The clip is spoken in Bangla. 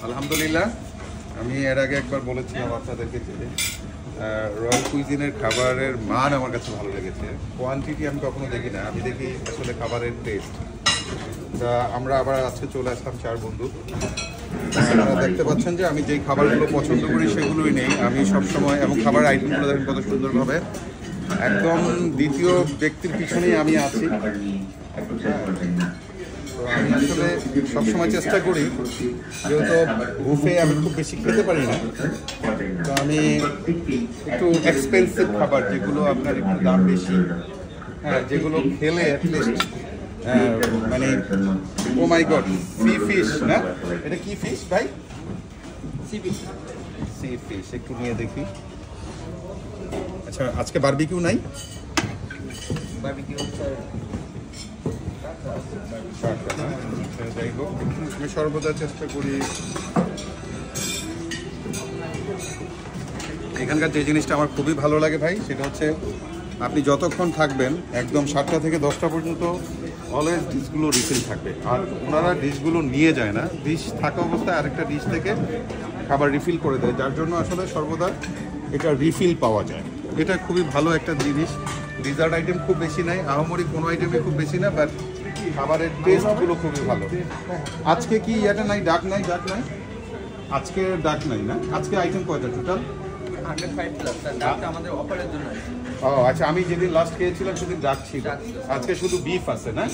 আলহামদুলিল্লাহ, আমি এর আগে একবার বলেছিলাম আপনাদেরকে যে রয়্যাল কুইজিনের খাবারের মান আমার কাছে ভালো লেগেছে। কোয়ান্টিটি আমি কখনো দেখি না, আমি দেখি আসলে খাবারের টেস্ট। তা আমরা আবার আজকে চলে আসলাম 4 বন্ধু। আপনারা দেখতে পাচ্ছেন যে আমি যেই খাবারগুলো পছন্দ করি সেগুলোই নেই আমি সবসময়, এবং খাবার আইটেমগুলো দেখেন কত সুন্দরভাবে একদম দ্বিতীয় ব্যক্তির পিছনেই আমি আছি। তো আমি আসলে সবসময় চেষ্টা করি, যেহেতু বুফে আমি খুব বেশি খেতে পারি না, তো আমি একটু এক্সপেন্সিভ খাবার যেগুলো আপনার একটু দাম বেশি, হ্যাঁ, যেগুলো খেলে অ্যাটলিস্ট মানে ও মাই গড, সি ফিশ না, এটা কি ফিশ ভাই? সি ফিশ একটু নিয়ে দেখি। আচ্ছা, আজকে বারবিকিউ নাই? যাই হোক, আমি সর্বদা চেষ্টা করি এখানকার যে জিনিসটা আমার খুবই ভালো লাগে ভাই, সেটা হচ্ছে আপনি যতক্ষণ থাকবেন একদম 7টা থেকে 10টা পর্যন্ত অলওয়েজ ডিশগুলো রিফিল থাকবে। আর ওনারা ডিশগুলো নিয়ে যায় না, ডিশ থাকা অবস্থায় আরেকটা ডিশ থেকে খাবার রিফিল করে দেয়, যার জন্য আসলে সর্বদা এটা রিফিল পাওয়া যায়। এটা খুবই ভালো একটা জিনিস। ডিজার্ট আইটেম খুব বেশি নাই, আহামরি কোনো আইটেমে খুব বেশি না, বাট খাবারের টেস্টগুলো খুবই ভালো। আজকে কি এটা নাই, ডাক নাই? আজকে ডাক নাই না? আজকে আইটেম কয়টা টোটাল? 105+, আমাদের অফারের জন্য। ও আচ্ছা, আমি যেদিন লাস্ট খেয়েছিলাম সেদিন ডাক ছিল, আজকে শুধু বিফ আছে না?